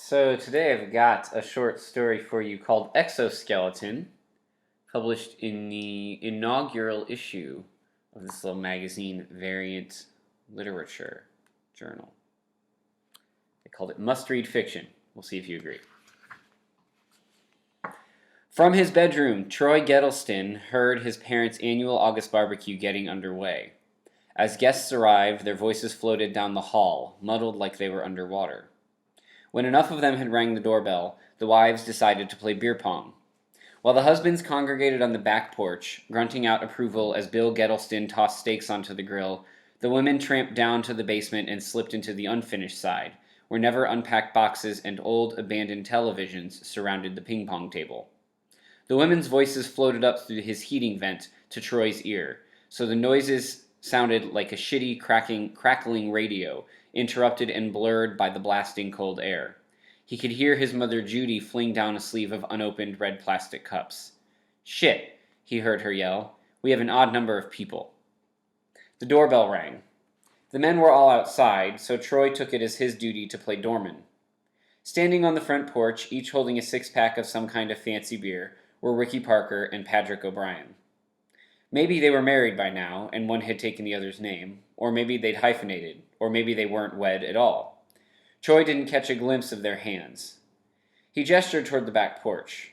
So today I've got a short story for you called Exoskeleton, published in the inaugural issue of this little magazine, Variant Literature Journal. They called it Must-Read Fiction. We'll see if you agree. From his bedroom, Troy Gettleston heard his parents' annual August barbecue getting underway. As guests arrived, their voices floated down the hall, muddled like they were underwater. When enough of them had rang the doorbell, the wives decided to play beer pong. While the husbands congregated on the back porch, grunting out approval as Bill Gettleston tossed steaks onto the grill, the women tramped down to the basement and slipped into the unfinished side, where never unpacked boxes and old, abandoned televisions surrounded the ping-pong table. The women's voices floated up through his heating vent to Troy's ear, so the noises sounded like a shitty, crackling radio, interrupted and blurred by the blasting cold air. He could hear his mother Judy fling down a sleeve of unopened red plastic cups. "Shit," he heard her yell. "We have an odd number of people." The doorbell rang. The men were all outside, so Troy took it as his duty to play doorman. Standing on the front porch, each holding a six-pack of some kind of fancy beer, were Ricky Parker and Patrick O'Brien. Maybe they were married by now, and one had taken the other's name, or maybe they'd hyphenated, or maybe they weren't wed at all. Troy didn't catch a glimpse of their hands. He gestured toward the back porch.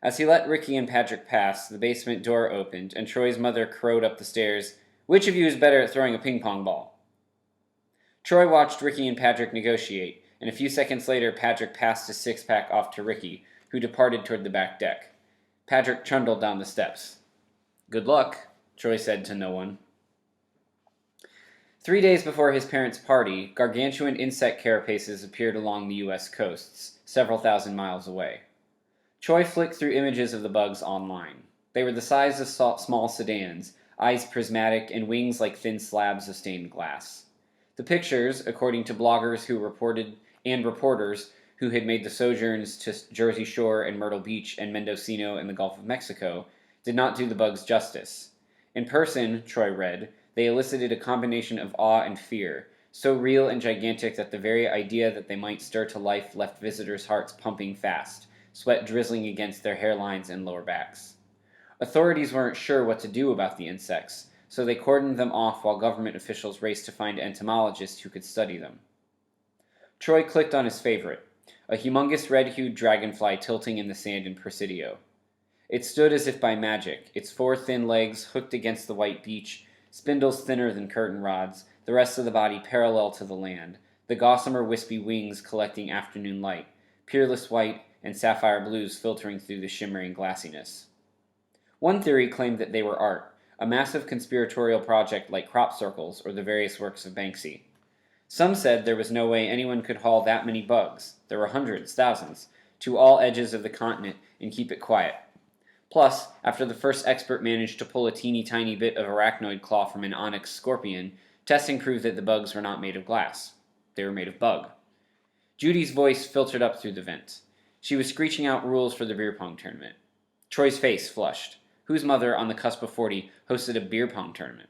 As he let Ricky and Patrick pass, the basement door opened, and Troy's mother crowed up the stairs, "Which of you is better at throwing a ping-pong ball?" Troy watched Ricky and Patrick negotiate, and a few seconds later Patrick passed his six-pack off to Ricky, who departed toward the back deck. Patrick trundled down the steps. "Good luck," Troy said to no one. 3 days before his parents' party, gargantuan insect carapaces appeared along the U.S. coasts, several thousand miles away. Troy flicked through images of the bugs online. They were the size of small sedans, eyes prismatic, and wings like thin slabs of stained glass. The pictures, according to bloggers who reported and reporters who had made the sojourns to Jersey Shore and Myrtle Beach and Mendocino and the Gulf of Mexico, did not do the bugs justice. In person, Troy read, they elicited a combination of awe and fear, so real and gigantic that the very idea that they might stir to life left visitors' hearts pumping fast, sweat drizzling against their hairlines and lower backs. Authorities weren't sure what to do about the insects, so they cordoned them off while government officials raced to find entomologists who could study them. Troy clicked on his favorite, a humongous red-hued dragonfly tilting in the sand in Presidio. It stood as if by magic, its four thin legs hooked against the white beach, spindles thinner than curtain rods, the rest of the body parallel to the land, the gossamer wispy wings collecting afternoon light, peerless white and sapphire blues filtering through the shimmering glassiness. One theory claimed that they were art, a massive conspiratorial project like crop circles or the various works of Banksy. Some said there was no way anyone could haul that many bugs, there were hundreds, thousands, to all edges of the continent and keep it quiet. Plus, after the first expert managed to pull a teeny-tiny bit of arachnoid claw from an onyx scorpion, testing proved that the bugs were not made of glass. They were made of bug. Judy's voice filtered up through the vent. She was screeching out rules for the beer pong tournament. Troy's face flushed. Whose mother, on the cusp of 40, hosted a beer pong tournament?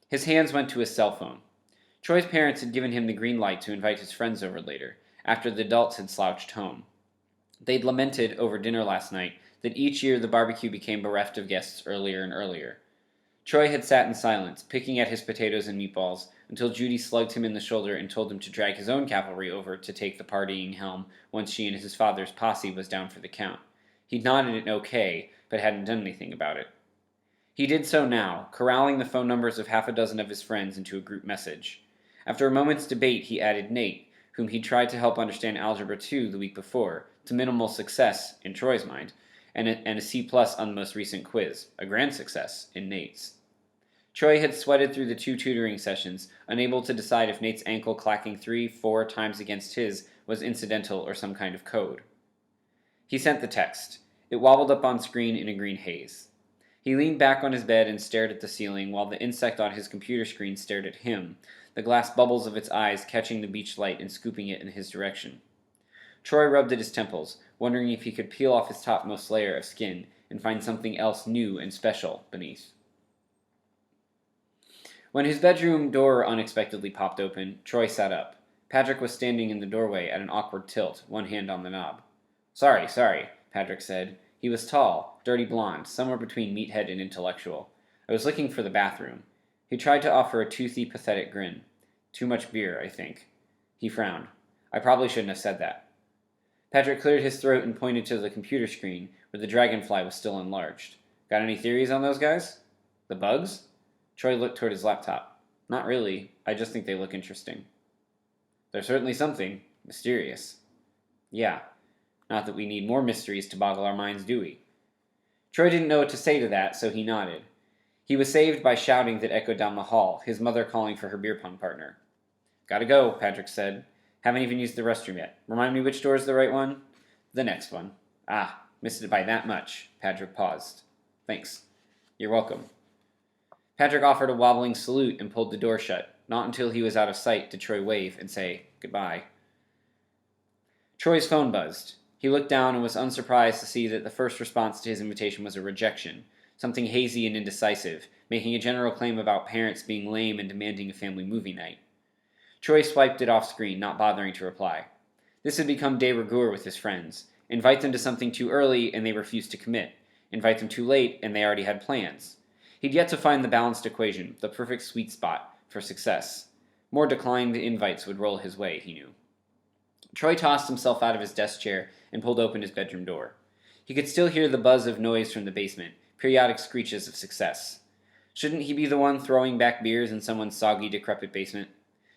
His hands went to his cell phone. Troy's parents had given him the green light to invite his friends over later, after the adults had slouched home. They'd lamented over dinner last night that each year the barbecue became bereft of guests earlier and earlier. Troy had sat in silence, picking at his potatoes and meatballs, until Judy slugged him in the shoulder and told him to drag his own cavalry over to take the partying helm once she and his father's posse was down for the count. He'd nodded an okay, but hadn't done anything about it. He did so now, corralling the phone numbers of half a dozen of his friends into a group message. After a moment's debate, he added Nate, whom he'd tried to help understand Algebra 2 the week before, to minimal success, in Troy's mind, and a C+ on the most recent quiz, a grand success in Nate's. Troy had sweated through the 2 tutoring sessions, unable to decide if Nate's ankle clacking 3-4 times against his was incidental or some kind of code. He sent the text. It wobbled up on screen in a green haze. He leaned back on his bed and stared at the ceiling while the insect on his computer screen stared at him, the glass bubbles of its eyes catching the beach light and scooping it in his direction. Troy rubbed at his temples, wondering if he could peel off his topmost layer of skin and find something else new and special beneath. When his bedroom door unexpectedly popped open, Troy sat up. Patrick was standing in the doorway at an awkward tilt, one hand on the knob. Sorry, Patrick said. He was tall, dirty blonde, somewhere between meathead and intellectual. I was looking for the bathroom. He tried to offer a toothy, pathetic grin. Too much beer, I think. He frowned. I probably shouldn't have said that. Patrick cleared his throat and pointed to the computer screen, where the dragonfly was still enlarged. Got any theories on those guys? The bugs? Troy looked toward his laptop. Not really. I just think they look interesting. They're certainly something. Mysterious. Yeah. Not that we need more mysteries to boggle our minds, do we? Troy didn't know what to say to that, so he nodded. He was saved by shouting that echoed down the hall, his mother calling for her beer pong partner. Gotta go, Patrick said. Haven't even used the restroom yet. Remind me which door is the right one? The next one. Ah, missed it by that much. Patrick paused. Thanks. You're welcome. Patrick offered a wobbling salute and pulled the door shut. Not until he was out of sight did Troy wave and say goodbye. Troy's phone buzzed. He looked down and was unsurprised to see that the first response to his invitation was a rejection, something hazy and indecisive, making a general claim about parents being lame and demanding a family movie night. Troy swiped it off screen, not bothering to reply. This had become de rigueur with his friends. Invite them to something too early and they refused to commit. Invite them too late and they already had plans. He'd yet to find the balanced equation, the perfect sweet spot, for success. More declined invites would roll his way, he knew. Troy tossed himself out of his desk chair and pulled open his bedroom door. He could still hear the buzz of noise from the basement, periodic screeches of success. Shouldn't he be the one throwing back beers in someone's soggy, decrepit basement?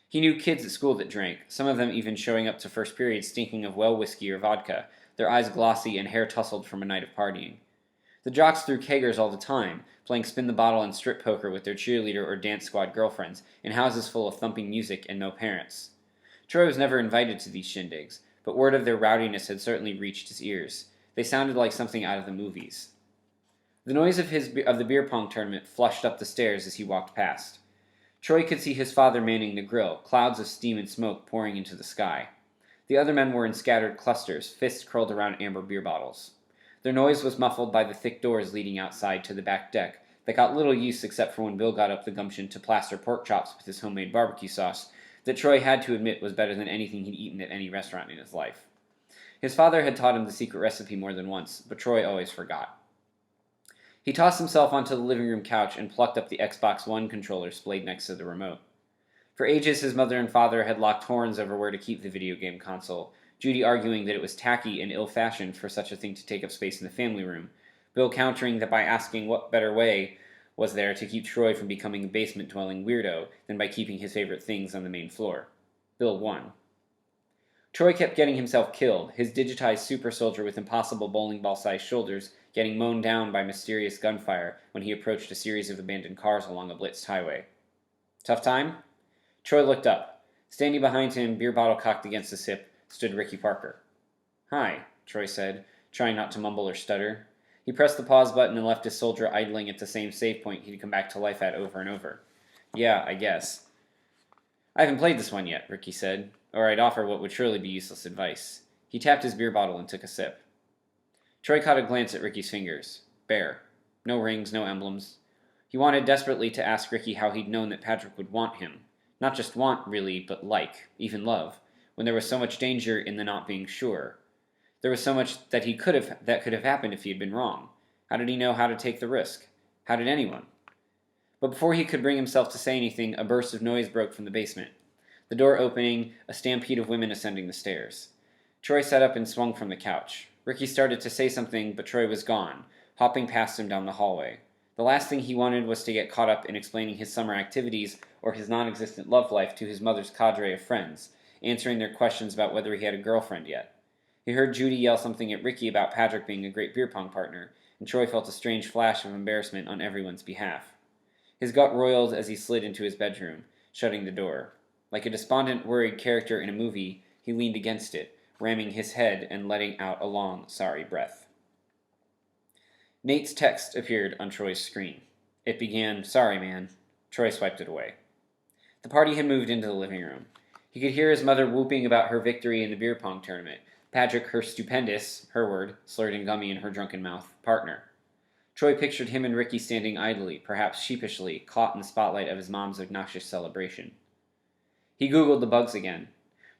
He knew kids at school that drank, some of them even showing up to first period stinking of well whiskey or vodka, their eyes glossy and hair tousled from a night of partying. The jocks threw keggers all the time, playing spin the bottle and strip poker with their cheerleader or dance squad girlfriends in houses full of thumping music and no parents. Troy was never invited to these shindigs, but word of their rowdiness had certainly reached his ears. They sounded like something out of the movies. The noise of the beer pong tournament flushed up the stairs as he walked past. Troy could see his father manning the grill, clouds of steam and smoke pouring into the sky. The other men were in scattered clusters, fists curled around amber beer bottles. Their noise was muffled by the thick doors leading outside to the back deck that got little use except for when Bill got up the gumption to plaster pork chops with his homemade barbecue sauce that Troy had to admit was better than anything he'd eaten at any restaurant in his life. His father had taught him the secret recipe more than once, but Troy always forgot. He tossed himself onto the living room couch and plucked up the Xbox One controller splayed next to the remote. For ages, his mother and father had locked horns over where to keep the video game console, Judy arguing that it was tacky and ill-fashioned for such a thing to take up space in the family room, Bill countering that by asking what better way was there to keep Troy from becoming a basement-dwelling weirdo than by keeping his favorite things on the main floor. Bill won. Troy kept getting himself killed, his digitized super soldier with impossible bowling ball-sized shoulders getting mown down by mysterious gunfire when he approached a series of abandoned cars along a blitzed highway. Tough time? Troy looked up. Standing behind him, beer bottle cocked against his hip, stood Ricky Parker. Hi, Troy said, trying not to mumble or stutter. He pressed the pause button and left his soldier idling at the same save point he'd come back to life at over and over. Yeah, I guess. I haven't played this one yet, Ricky said, or I'd offer what would surely be useless advice. He tapped his beer bottle and took a sip. Troy caught a glance at Ricky's fingers. Bare. No rings, no emblems. He wanted desperately to ask Ricky how he'd known that Patrick would want him. Not just want, really, but like, even love, when there was so much danger in the not being sure. There was so much that could have happened if he had been wrong. How did he know how to take the risk? How did anyone? But before he could bring himself to say anything, a burst of noise broke from the basement. The door opening, a stampede of women ascending the stairs. Troy sat up and swung from the couch. Ricky started to say something, but Troy was gone, hopping past him down the hallway. The last thing he wanted was to get caught up in explaining his summer activities or his non-existent love life to his mother's cadre of friends, answering their questions about whether he had a girlfriend yet. He heard Judy yell something at Ricky about Patrick being a great beer pong partner, and Troy felt a strange flash of embarrassment on everyone's behalf. His gut roiled as he slid into his bedroom, shutting the door. Like a despondent, worried character in a movie, he leaned against it, ramming his head and letting out a long, sorry breath. Nate's text appeared on Troy's screen. It began, "Sorry, man." Troy swiped it away. The party had moved into the living room. He could hear his mother whooping about her victory in the beer pong tournament, Patrick her stupendous, her word, slurred and gummy in her drunken mouth, partner. Troy pictured him and Ricky standing idly, perhaps sheepishly, caught in the spotlight of his mom's obnoxious celebration. He Googled the bugs again.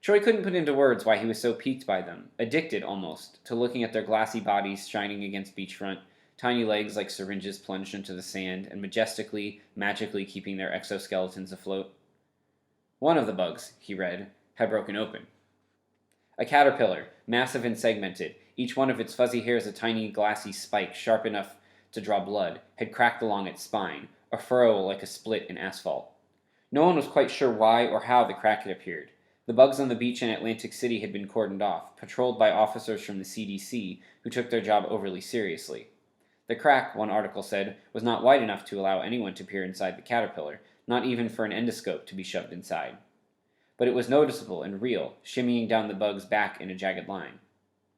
Troy couldn't put into words why he was so piqued by them, addicted almost, to looking at their glassy bodies shining against beachfront, tiny legs like syringes plunged into the sand, and majestically, magically keeping their exoskeletons afloat. One of the bugs, he read, had broken open. A caterpillar, massive and segmented, each one of its fuzzy hairs a tiny glassy spike sharp enough to draw blood, had cracked along its spine, a furrow like a split in asphalt. No one was quite sure why or how the crack had appeared. The bugs on the beach in Atlantic City had been cordoned off, patrolled by officers from the CDC who took their job overly seriously. The crack, one article said, was not wide enough to allow anyone to peer inside the caterpillar, not even for an endoscope to be shoved inside. But it was noticeable and real, shimmying down the bug's back in a jagged line.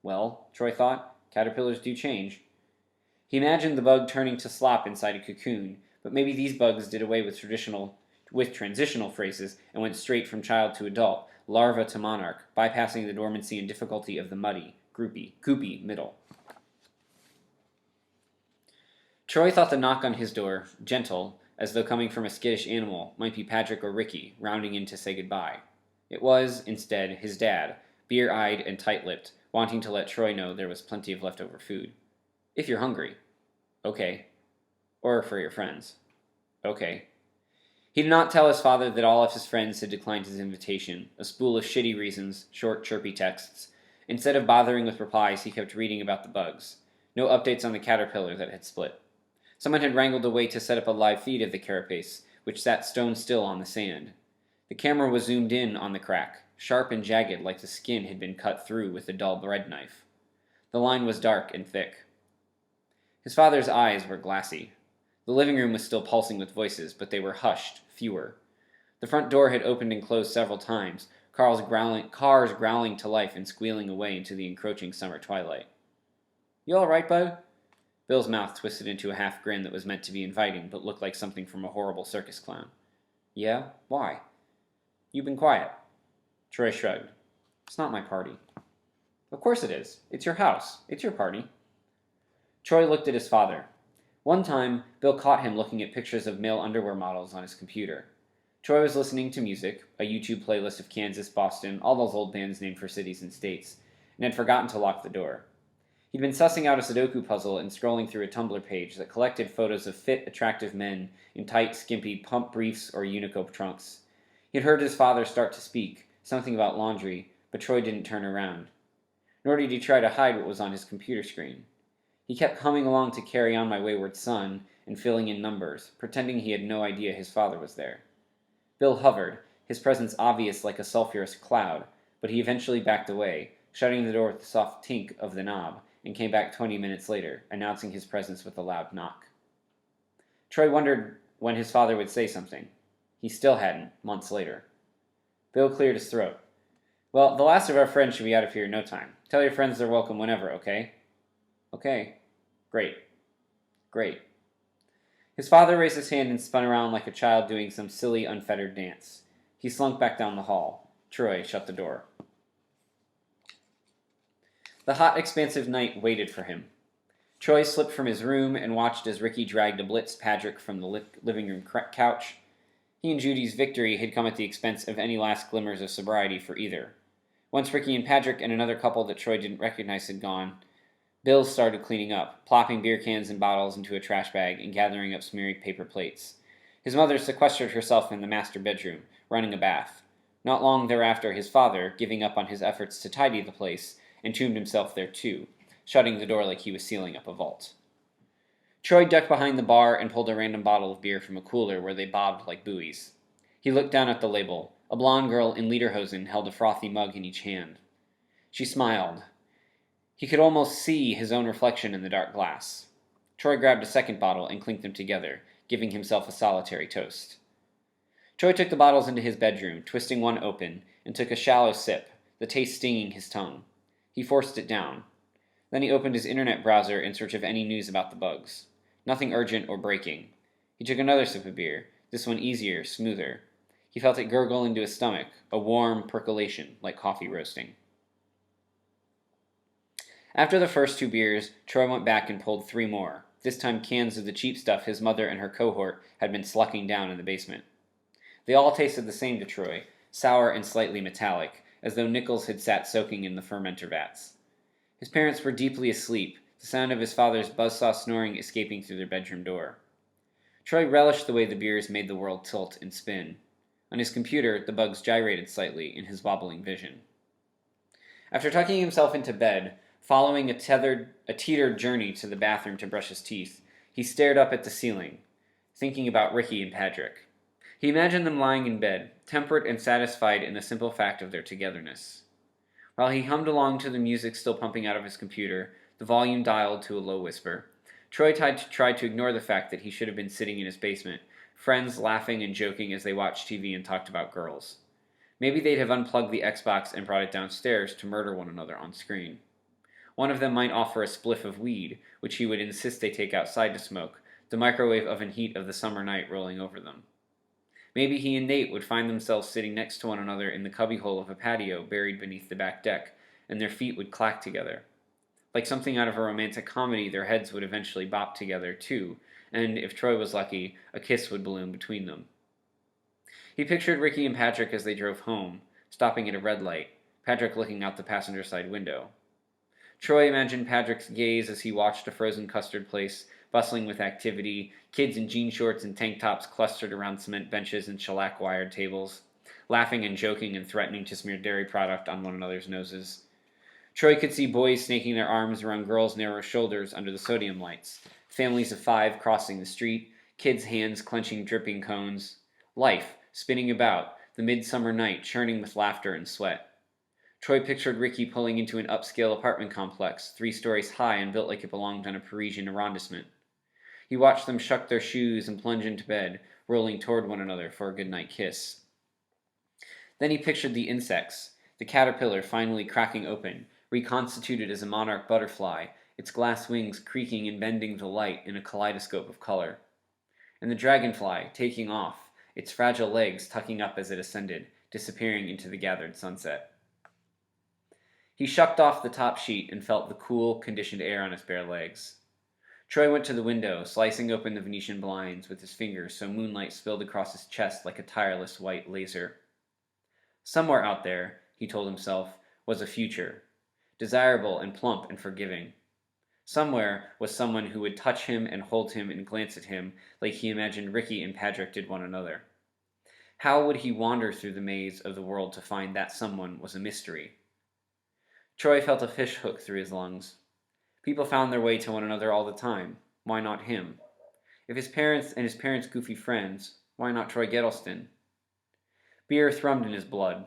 Well, Troy thought, caterpillars do change. He imagined the bug turning to slop inside a cocoon, but maybe these bugs did away with transitional phrases and went straight from child to adult, larva to monarch, bypassing the dormancy and difficulty of the muddy, goopy middle. Troy thought the knock on his door, gentle, as though coming from a skittish animal, might be Patrick or Ricky, rounding in to say goodbye. It was, instead, his dad, beer-eyed and tight-lipped, wanting to let Troy know there was plenty of leftover food. If you're hungry. Okay. Or for your friends. Okay. He did not tell his father that all of his friends had declined his invitation, a spool of shitty reasons, short, chirpy texts. Instead of bothering with replies, he kept reading about the bugs. No updates on the caterpillar that had split. Someone had wrangled a way to set up a live feed of the carapace, which sat stone still on the sand. The camera was zoomed in on the crack, sharp and jagged like the skin had been cut through with a dull bread knife. The line was dark and thick. His father's eyes were glassy. The living room was still pulsing with voices, but they were hushed, fewer. The front door had opened and closed several times, cars growling to life and squealing away into the encroaching summer twilight. "You all right, Bo?" Bill's mouth twisted into a half grin that was meant to be inviting, but looked like something from a horrible circus clown. "Yeah? Why?" "You've been quiet." Troy shrugged. "It's not my party." "Of course it is. It's your house. It's your party." Troy looked at his father. One time, Bill caught him looking at pictures of male underwear models on his computer. Troy was listening to music, a YouTube playlist of Kansas, Boston, all those old bands named for cities and states, and had forgotten to lock the door. He'd been sussing out a Sudoku puzzle and scrolling through a Tumblr page that collected photos of fit, attractive men in tight, skimpy pump briefs or Uniqlo trunks. He'd heard his father start to speak, something about laundry, but Troy didn't turn around. Nor did he try to hide what was on his computer screen. He kept humming along to Carry On My Wayward Son and filling in numbers, pretending he had no idea his father was there. Bill hovered, his presence obvious like a sulphurous cloud, but he eventually backed away, shutting the door with the soft tink of the knob, and came back 20 minutes later, announcing his presence with a loud knock. Troy wondered when his father would say something. He still hadn't, months later. Bill cleared his throat. "Well, the last of our friends should be out of here in no time. Tell your friends they're welcome whenever, okay?" "Okay. Great. Great." His father raised his hand and spun around like a child doing some silly, unfettered dance. He slunk back down the hall. Troy shut the door. The hot, expansive night waited for him. Troy slipped from his room and watched as Ricky dragged a blitz Patrick from the living room couch. He and Judy's victory had come at the expense of any last glimmers of sobriety for either. Once Ricky and Patrick and another couple that Troy didn't recognize had gone, Bill started cleaning up, plopping beer cans and bottles into a trash bag and gathering up smeary paper plates. His mother sequestered herself in the master bedroom, running a bath. Not long thereafter, his father, giving up on his efforts to tidy the place, entombed himself there too, shutting the door like he was sealing up a vault. Troy ducked behind the bar and pulled a random bottle of beer from a cooler where they bobbed like buoys. He looked down at the label. A blonde girl in lederhosen held a frothy mug in each hand. She smiled. He could almost see his own reflection in the dark glass. Troy grabbed a second bottle and clinked them together, giving himself a solitary toast. Troy took the bottles into his bedroom, twisting one open, and took a shallow sip, the taste stinging his tongue. He forced it down. Then he opened his internet browser in search of any news about the bugs. Nothing urgent or breaking. He took another sip of beer, this one easier, smoother. He felt it gurgle into his stomach, a warm percolation, like coffee roasting. After the first 2 beers, Troy went back and pulled 3 more, this time cans of the cheap stuff his mother and her cohort had been slucking down in the basement. They all tasted the same to Troy, sour and slightly metallic, as though nickels had sat soaking in the fermenter vats. His parents were deeply asleep, the sound of his father's buzzsaw snoring escaping through their bedroom door. Troy relished the way the beers made the world tilt and spin. On his computer, the bugs gyrated slightly in his wobbling vision. After tucking himself into bed, following a teetered journey to the bathroom to brush his teeth, he stared up at the ceiling, thinking about Ricky and Patrick. He imagined them lying in bed, temperate and satisfied in the simple fact of their togetherness. While he hummed along to the music still pumping out of his computer, the volume dialed to a low whisper, Troy tried to ignore the fact that he should have been sitting in his basement, friends laughing and joking as they watched TV and talked about girls. Maybe they'd have unplugged the Xbox and brought it downstairs to murder one another on screen. One of them might offer a spliff of weed, which he would insist they take outside to smoke, the microwave oven heat of the summer night rolling over them. Maybe he and Nate would find themselves sitting next to one another in the cubbyhole of a patio buried beneath the back deck, and their feet would clack together. Like something out of a romantic comedy, their heads would eventually bop together, too, and, if Troy was lucky, a kiss would balloon between them. He pictured Ricky and Patrick as they drove home, stopping at a red light, Patrick looking out the passenger side window. Troy imagined Patrick's gaze as he watched a frozen custard place, bustling with activity, kids in jean shorts and tank tops clustered around cement benches and shellac-wired tables, laughing and joking and threatening to smear dairy product on one another's noses. Troy could see boys snaking their arms around girls' narrow shoulders under the sodium lights, families of 5 crossing the street, kids' hands clenching dripping cones. Life, spinning about, the midsummer night churning with laughter and sweat. Troy pictured Ricky pulling into an upscale apartment complex, 3 stories high and built like it belonged on a Parisian arrondissement. He watched them shuck their shoes and plunge into bed, rolling toward one another for a goodnight kiss. Then he pictured the insects, the caterpillar finally cracking open, reconstituted as a monarch butterfly, its glass wings creaking and bending to light in a kaleidoscope of color. And the dragonfly taking off, its fragile legs tucking up as it ascended, disappearing into the gathered sunset. He shucked off the top sheet and felt the cool, conditioned air on his bare legs. Troy went to the window, slicing open the Venetian blinds with his fingers so moonlight spilled across his chest like a tireless white laser. Somewhere out there, he told himself, was a future, desirable and plump and forgiving. Somewhere was someone who would touch him and hold him and glance at him like he imagined Ricky and Patrick did one another. How would he wander through the maze of the world to find that someone was a mystery? Troy felt a fish hook through his lungs. People found their way to one another all the time. Why not him? If his parents and his parents' goofy friends, why not Troy Gettleston? Beer thrummed in his blood.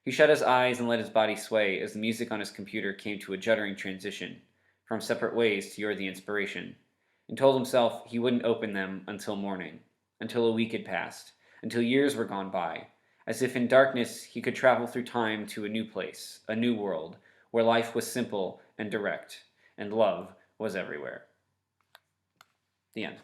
He shut his eyes and let his body sway as the music on his computer came to a juddering transition, from Separate Ways to You're the Inspiration, and told himself he wouldn't open them until morning, until a week had passed, until years were gone by, as if in darkness he could travel through time to a new place, a new world, where life was simple and direct, and love was everywhere. The end.